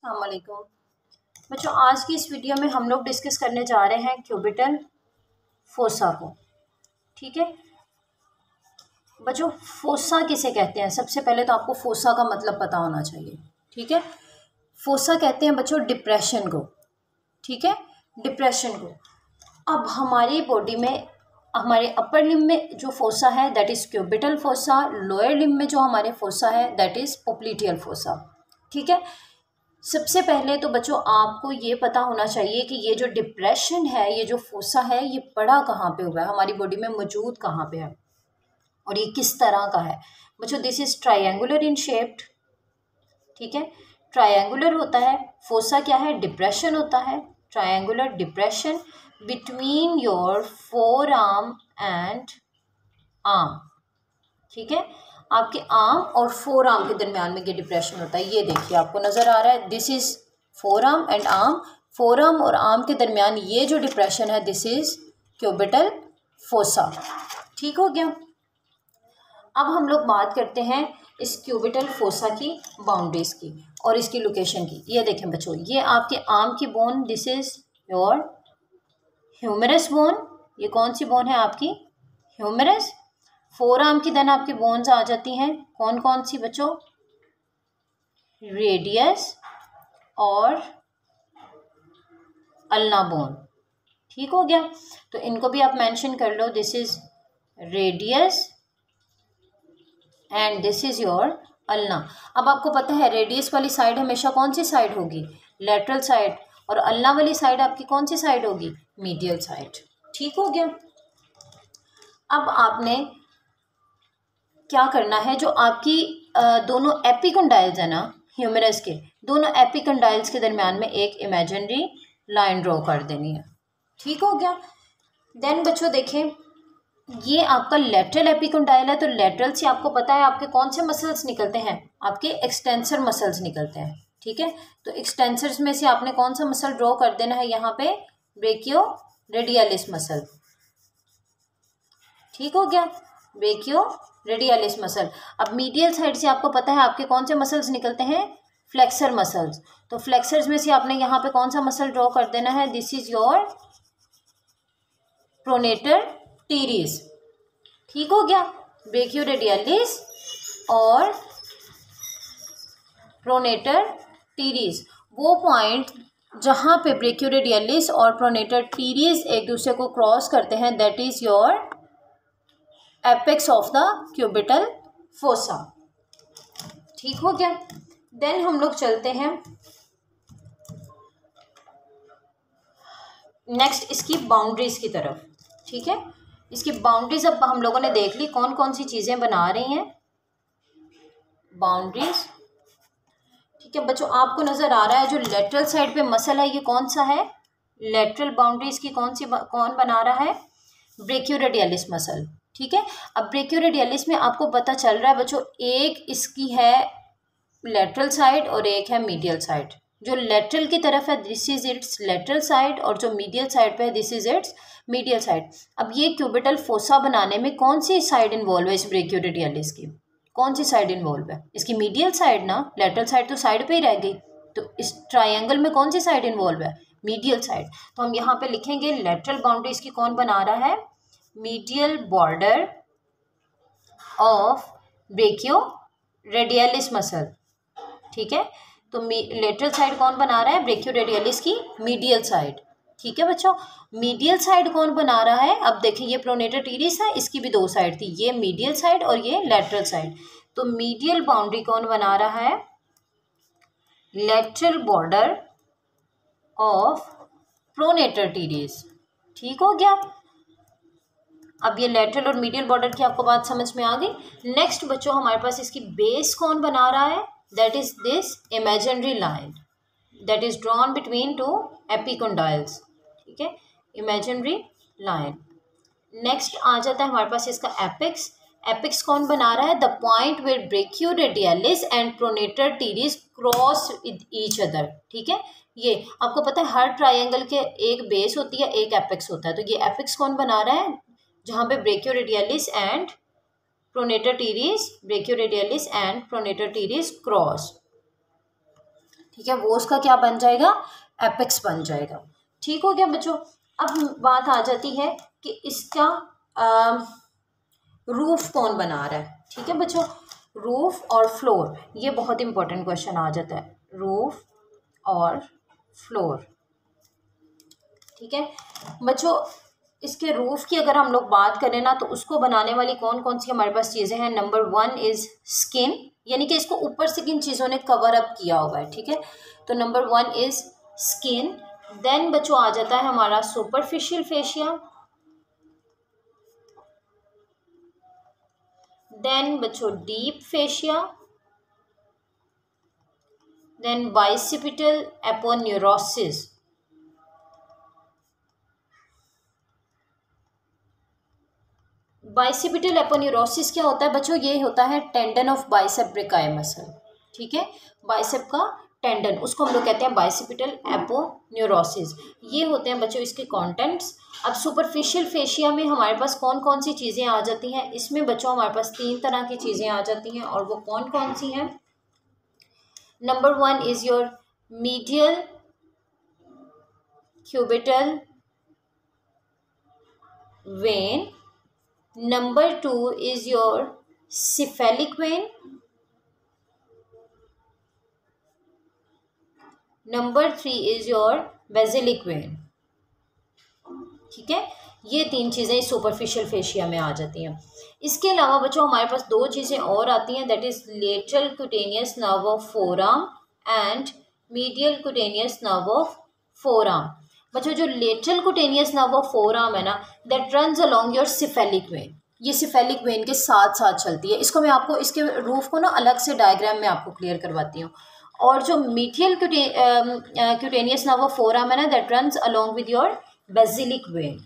अस्सलाम वालेकुम बच्चों, आज की इस वीडियो में हम लोग डिस्कस करने जा रहे हैं क्यूबिटल फोसा को। ठीक है बच्चों, फोसा किसे कहते हैं? सबसे पहले तो आपको फोसा का मतलब पता होना चाहिए। ठीक है, फोसा कहते हैं बच्चों डिप्रेशन को। ठीक है, डिप्रेशन को। अब हमारी बॉडी में, हमारे अपर लिम्ब में जो फोसा है that is cubital fossa, lower limb में जो हमारे फोसा है दैट इज़ पोप्लीटियल फोसा। ठीक है, सबसे पहले तो बच्चों आपको ये पता होना चाहिए कि ये जो डिप्रेशन है, ये जो फोसा है, ये पड़ा कहाँ पे हुआ है, हमारी बॉडी में मौजूद कहाँ पे है और ये किस तरह का है। बच्चों this is triangular in shaped. ठीक है, ट्रायंगुलर होता है। फोसा क्या है? डिप्रेशन होता है। Triangular depression between your four arm and arm. ठीक है, आपके आर्म और फोर आर्म के दरमियान में ये डिप्रेशन होता है। ये देखिए आपको नज़र आ रहा है, this is four arm and arm. Four arm और आर्म के दरमियान ये जो डिप्रेशन है दिस इज़ क्यूबिटल फोसा। ठीक हो गया। अब हम लोग बात करते हैं इस क्यूबिटल फोसा की बाउंड्रीज की और इसकी लोकेशन की। ये देखें बच्चों, ये आपके आर्म की bone, this is your humerus bone. ये कौन सी बोन है? आपकी ह्यूमरस। फोर आर्म की देन आपकी बोन्स आ जाती हैं, कौन कौन सी बच्चों? रेडियस और अल्ना बोन। ठीक हो गया, तो इनको भी आप मेंशन कर लो, this is radius and this is your ulna. अब आपको पता है रेडियस वाली साइड हमेशा कौन सी साइड होगी? Lateral side. और अल्ना वाली साइड आपकी कौन सी साइड होगी? Medial side. ठीक हो गया। अब आपने क्या करना है, जो आपकी दोनों एपिकंडाइल्स है ना ह्यूमरस के, दोनों एपिकंडाइल्स के दरमियान में एक इमेजिनरी लाइन ड्रॉ कर देनी है। ठीक हो गया। देन बच्चों देखें, ये आपका लेटरल एपिकंडाइल है, तो लेटरल से आपको पता है आपके कौन से मसल्स निकलते हैं? आपके एक्सटेंसर मसल्स निकलते हैं। ठीक है, तो एक्सटेंसर्स में से आपने कौन सा मसल ड्रॉ कर देना है यहाँ पे? Brachioradialis muscle. ठीक हो गया, ब्रेकियो रेडियलिस मसल। अब मीडियल साइड से आपको पता है आपके कौन से मसल्स निकलते हैं? Flexor muscles. तो फ्लेक्सर्स में से आपने यहाँ पे कौन सा मसल ड्रॉ कर देना है? This is your pronator teres. ठीक हो गया, ब्रेकियो रेडियलिस और प्रोनेटर टीरीज, वो पॉइंट जहाँ पे ब्रेकियो रेडियलिस और प्रोनेटर टीरीज एक दूसरे को क्रॉस करते हैं that is your apex of the cubital fossa. ठीक हो गया। देन हम लोग चलते हैं नेक्स्ट इसकी बाउंड्रीज की तरफ। ठीक है, इसकी बाउंड्रीज अब हम लोगों ने देख ली कौन कौन सी चीज़ें बना रही हैं बाउंड्रीज। ठीक है बच्चों, आपको नज़र आ रहा है जो लेटरल साइड पे मसल है ये कौन सा है? लेटरल बाउंड्रीज की कौन बना रहा है? Brachioradialis muscle. ठीक है, अब ब्रेकियो रेडियलिस में आपको पता चल रहा है बच्चों, एक इसकी है लेटरल साइड और एक है मीडियल साइड। जो लेटरल की तरफ है this is it's lateral side और जो मीडियल साइड पे है this is it's medial side. अब ये क्यूबिटल फोसा बनाने में कौन सी साइड इन्वॉल्व है इस ब्रेकियो रेडियलिस की? कौन सी साइड इन्वॉल्व है? इसकी मीडियल साइड ना, लेटरल साइड तो साइड पे ही रह गई, तो इस ट्रायंगल में कौन सी साइड इन्वॉल्व है? Medial side. तो हम यहाँ पे लिखेंगे लेटरल बाउंड्रीज की कौन बना रहा है? Medial border of brachioradialis muscle. ठीक है, तो लेटरल साइड कौन बना रहा है? ब्रेकियो रेडियलिस की मीडियल साइड। ठीक है बच्चों, मीडियल साइड कौन बना रहा है? अब देखिए ये प्रोनेटर टीरिस है, इसकी भी दो साइड थी, ये मीडियल साइड और ये लेटरल साइड। तो मीडियल बाउंड्री कौन बना रहा है? Lateral border of pronator teres. ठीक हो गया। अब ये लेटरल और मीडियल बॉर्डर की आपको बात समझ में आ गई। नेक्स्ट बच्चों हमारे पास इसकी बेस कौन बना रहा है? That is this imaginary line that is drawn between two epicondyles. ठीक है, इमेजिनरी लाइन। नेक्स्ट आ जाता है हमारे पास इसका एपेक्स। एपेक्स कौन बना रहा है? The point where brachioradialis and pronator teres cross with each other. ठीक है, ये आपको पता है हर ट्रायंगल के एक बेस होती है, एक एपेक्स होता है, तो ये एपेक्स कौन बना रहा है? जहाँ पे brachioradialis and pronator teres, brachioradialis and pronator teres cross. ठीक है, वो उसका क्या बन जाएगा, एपेक्स बन जाएगा। ठीक हो गया बच्चों। अब बात आ जाती है कि इसका रूफ कौन बना रहा है। ठीक है बच्चों, रूफ और फ्लोर, ये बहुत इंपॉर्टेंट क्वेश्चन आ जाता है, रूफ और फ्लोर। ठीक है बच्चों, इसके रूफ की अगर हम लोग बात करें ना, तो उसको बनाने वाली कौन कौन सी हमारे पास चीज़ें हैं। नंबर 1 इज़ स्किन, यानी कि इसको ऊपर से किन चीज़ों ने कवर अप किया हुआ है। ठीक है, तो नंबर 1 इज़ स्किन। देन बच्चों आ जाता है हमारा सुपरफिशियल फेशिया, देन बच्चों deep fascia, then bicipital aponeurosis, bicipital aponeurosis क्या होता है बच्चों, ये होता है tendon of bicep brachii muscle. ठीक है, बाइसेप का टेंडन, उसको हम लोग कहते हैं बाइसिपिटल एपोन्यूरोसिस। ये होते हैं बच्चों इसके कंटेंट्स। अब सुपरफिशियल फेशिया में हमारे पास कौन कौन सी चीज़ें आ जाती हैं, इसमें बच्चों हमारे पास 3 तरह की चीज़ें आ जाती हैं, और वो कौन कौन सी हैं। Number 1 is your medial cubital when, number 2 is your cephalic vein, number 3 is your basilic vein। ठीक है, ये 3 चीज़ें सुपरफिशियल फेशिया में आ जाती हैं। इसके अलावा बच्चों हमारे पास 2 चीज़ें और आती हैं, that is lateral cutaneous nerve of forearm and medial cutaneous nerve of forearm. बच्चों जो lateral cutaneous nerve of forearm है ना, that runs along your cephalic vein, ये सिफेलिक वेन के साथ साथ चलती है। इसको मैं आपको इसके रूफ को ना अलग से डायग्राम में आपको क्लियर करवाती हूँ। और जो medial cutaneous nerve of forearm है ना, that runs along with your basilic vein.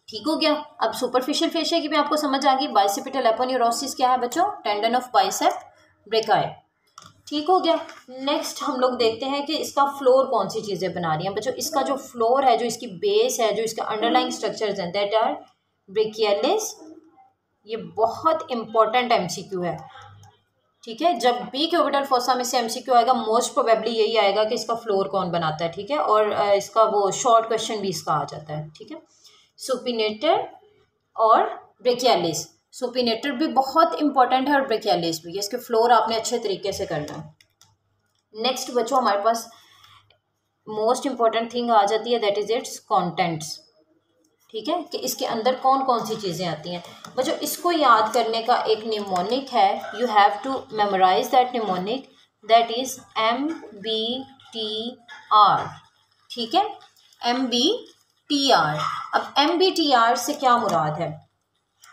ठीक हो गया। अब सुपरफिशियल फेशिया की भी आपको समझ आ गई। बाइसिपिटल एपोन्यूरोसिस क्या है बच्चों, टेंडन ऑफ बाइसेप ब्रेकाई। ठीक हो गया। नेक्स्ट हम लोग देखते हैं कि इसका फ्लोर कौन सी चीज़ें बना रही हैं बच्चों। इसका जो फ्लोर है, जो इसकी बेस है, जो इसका अंडरलाइंग स्ट्रक्चर्स हैं, दैट आर ब्रेकियलिस। ये बहुत इंपॉर्टेंट एमसीक्यू है। ठीक है, जब भी क्यूबिटल फोसा में से एमसीक्यू आएगा, मोस्ट प्रोबेबली यही आएगा कि इसका फ्लोर कौन बनाता है। ठीक है, और इसका वो शॉर्ट क्वेश्चन भी इसका आ जाता है। ठीक है, सुपिनेटर और ब्रेकियलिस। सुपिनेटर भी बहुत इंपॉर्टेंट है और ब्रेकियलिस भी। इसके फ्लोर आपने अच्छे तरीके से करना है। नेक्स्ट बच्चों हमारे पास मोस्ट इंपॉर्टेंट थिंग आ जाती है, दैट इज इट्स कॉन्टेंट्स। ठीक है, कि इसके अंदर कौन कौन सी चीज़ें आती हैं बच्चों। इसको याद करने का एक निमोनिक है, you have to memorize that mnemonic, that is MBTR। ठीक है, MBTR। अब MBTR से क्या मुराद है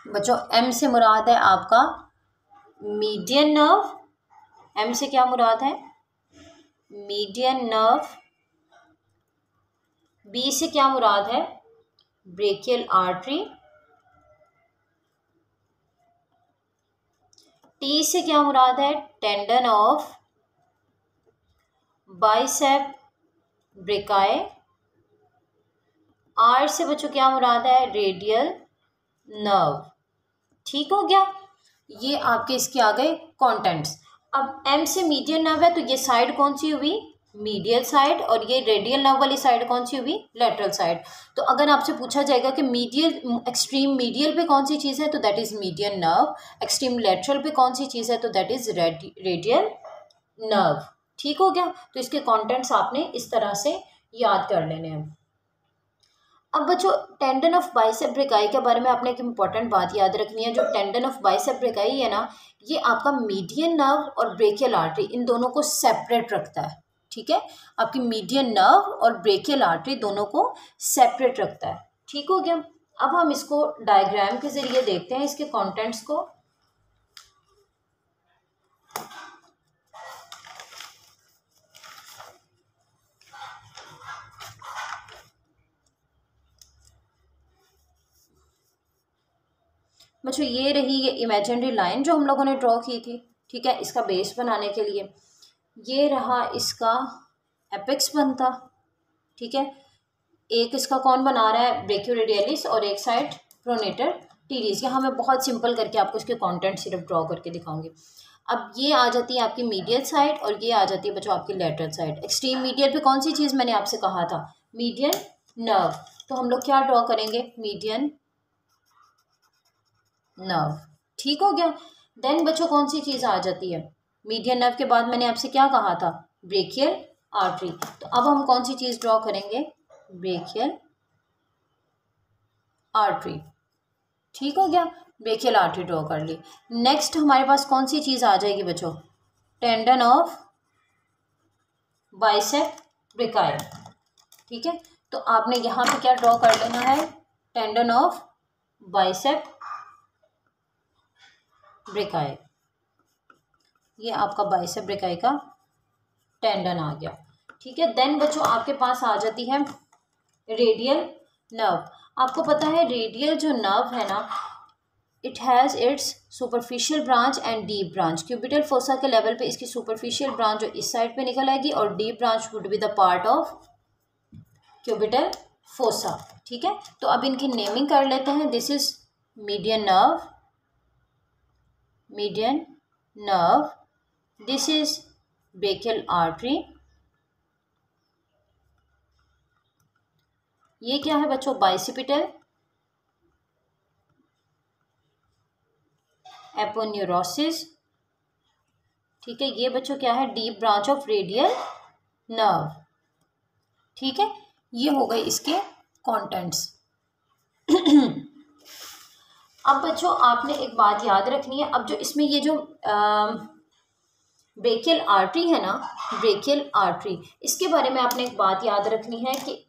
बच्चों, M से मुराद है आपका मीडियन नर्व। M से क्या मुराद है, मीडियन नर्व। B से क्या मुराद है, ब्रेकियल आर्टरी। T से क्या मुराद है, tendon of bicep brachii. R से बच्चों क्या मुराद है, रेडियल नर्व। ठीक हो गया, ये आपके इसके आ गए कंटेंट्स। अब M से मीडियन नर्व है, तो ये साइड कौन सी हुई, मीडियल साइड, और ये रेडियल नर्व वाली साइड कौन सी हुई, लेटरल साइड। तो अगर आपसे पूछा जाएगा कि मीडियल, एक्सट्रीम मीडियल पे कौन सी चीज़ है, तो that is median nerve. Extreme lateral पे कौन सी चीज़ है, तो दैट इज़ रेडियल नर्व। ठीक हो गया, तो इसके कंटेंट्स आपने इस तरह से याद कर लेने हैं। अब बच्चों टेंडन ऑफ बाइसेप ब्रेकाई के बारे में आपने एक इम्पॉर्टेंट बात याद रखनी है। जो टेंडन ऑफ बाइसेप ब्रेकाई है ना, ये आपका मीडियन नर्व और ब्रेकियल आर्टरी, इन दोनों को सेपरेट रखता है। ठीक है, आपकी मीडियन नर्व और ब्रेकियल आर्टरी दोनों को सेपरेट रखता है। ठीक हो गया। अब हम इसको डायग्राम के जरिए देखते हैं, इसके कंटेंट्स को। बच्चों ये रही ये इमेजिनरी लाइन जो हम लोगों ने ड्रॉ की थी। ठीक है, इसका बेस बनाने के लिए ये रहा इसका एपेक्स बनता। ठीक है, एक इसका कौन बना रहा है, ब्रेकियोरेडियलिस, और एक साइड प्रोनेटर टीरिस। यहाँ मैं बहुत सिंपल करके आपको इसके कंटेंट सिर्फ ड्रॉ करके दिखाऊंगी। अब ये आ जाती है आपकी मीडियल साइड और ये आ जाती है बच्चों आपकी लेटरल साइड। एक्सट्रीम मीडियल पे कौन सी चीज़ मैंने आपसे कहा था, मीडियन नर्व। तो हम लोग क्या ड्रॉ करेंगे, मीडियन नर्व। ठीक हो गया। देन बच्चों कौन सी चीज़ आ जाती है, मीडियन नर्व के बाद मैंने आपसे क्या कहा था, ब्रेकियल आर्टरी। तो अब हम कौन सी चीज़ ड्रॉ करेंगे, ब्रेकियल आर्टरी। ठीक हो गया, ब्रेकियल आर्टरी ड्रॉ कर ली। नेक्स्ट हमारे पास कौन सी चीज़ आ जाएगी बच्चों, टेंडन ऑफ बाइसेप ब्रेकाई। ठीक है, तो आपने यहाँ पे क्या ड्रॉ कर लेना है, टेंडन ऑफ बाइसेप ब्रेकाई। ये आपका बाइसेप ब्रेकाई का टेंडन आ गया। ठीक है, देन बच्चों आपके पास आ जाती है रेडियल नर्व। आपको पता है रेडियल जो नर्व है ना, it has its superficial branch and deep branch. Cubital fossa के लेवल पे इसकी सुपरफिशियल ब्रांच जो इस साइड पे निकल आएगी और deep branch would be the part of cubital fossa. ठीक है, तो अब इनकी नेमिंग कर लेते हैं। This is median nerve, median nerve. This is brachial artery. ये क्या है बच्चों, बाइसिपिटल एपोन्यूरोसिस। ठीक है, ये बच्चों क्या है, deep branch of radial nerve. ठीक है, ये हो गए इसके कंटेंट्स। अब बच्चों आपने एक बात याद रखनी है, अब जो इसमें ये जो ब्रेकियल आर्टरी है ना, ब्रेकियल आर्टरी, इसके बारे में आपने एक बात याद रखनी है कि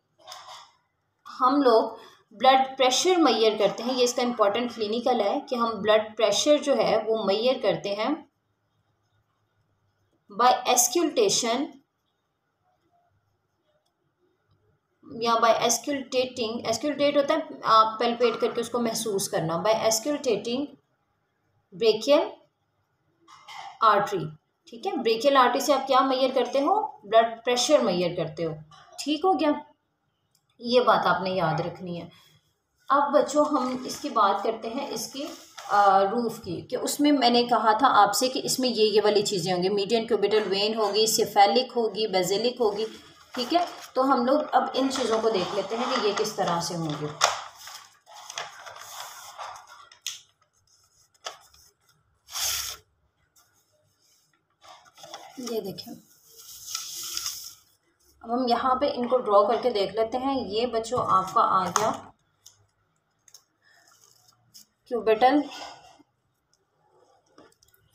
हम लोग ब्लड प्रेशर मेजर करते हैं। ये इसका इम्पोर्टेंट क्लिनिकल है कि हम ब्लड प्रेशर जो है वो मेजर करते हैं बाय एस्क्यूल्टेशन या बाय एस्क्यूल्टेटिंग। एस्क्यूल्टेट होता है आप पेल्पेट करके उसको महसूस करना, बाय एस्क्यूल्टेटिंग ब्रेकियल आर्टरी। ठीक है, ब्रेकियल आर्टरी से आप क्या मेजर करते हो, ब्लड प्रेशर मेजर करते हो। ठीक हो गया, ये बात आपने याद रखनी है। अब बच्चों हम इसकी बात करते हैं इसकी रूफ की, कि उसमें मैंने कहा था आपसे कि इसमें ये वाली चीज़ें होंगी, मीडियन क्यूबिटल वेन होगी, सिफेलिक होगी, बेसिलिक होगी। ठीक है, तो हम लोग अब इन चीज़ों को देख लेते हैं कि ये किस तरह से होंगे। ये देखें, अब हम यहाँ पे इनको ड्रॉ करके देख लेते हैं। ये बच्चों आपका आ गया क्यूबिटल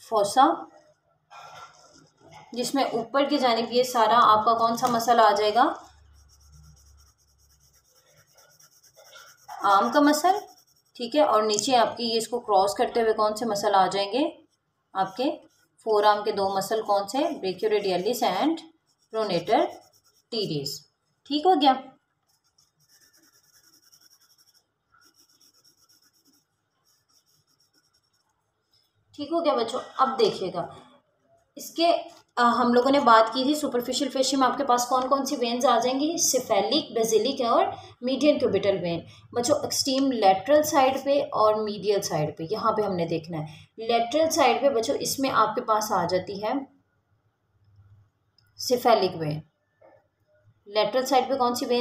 फोसा, जिसमें ऊपर की जानिब ये सारा आपका कौन सा मसल आ जाएगा, आर्म का मसल। ठीक है, और नीचे आपकी ये इसको क्रॉस करते हुए कौन से मसल आ जाएंगे, आपके फोर आर्म के दो मसल, कौन से, ब्रेकियोरेडियलिस एंड प्रोनेटर टीरेस। ठीक हो गया। ठीक हो गया बच्चों, अब देखिएगा इसके हम लोगों ने बात की थी सुपरफिशियल फेशिया में आपके पास कौन कौन सी वेन्स आ जाएंगी, सिफेलिक, बेसिलिक और मीडियन क्यूबिटल वेन। बच्चों एक्सट्रीम लेटरल साइड पे और मीडियल साइड पे, यहाँ पे हमने देखना है। लेटरल साइड पे बच्चों इसमें आपके पास आ जाती है सिफेलिक वेन। लेटरल साइड पे कौन सी वेन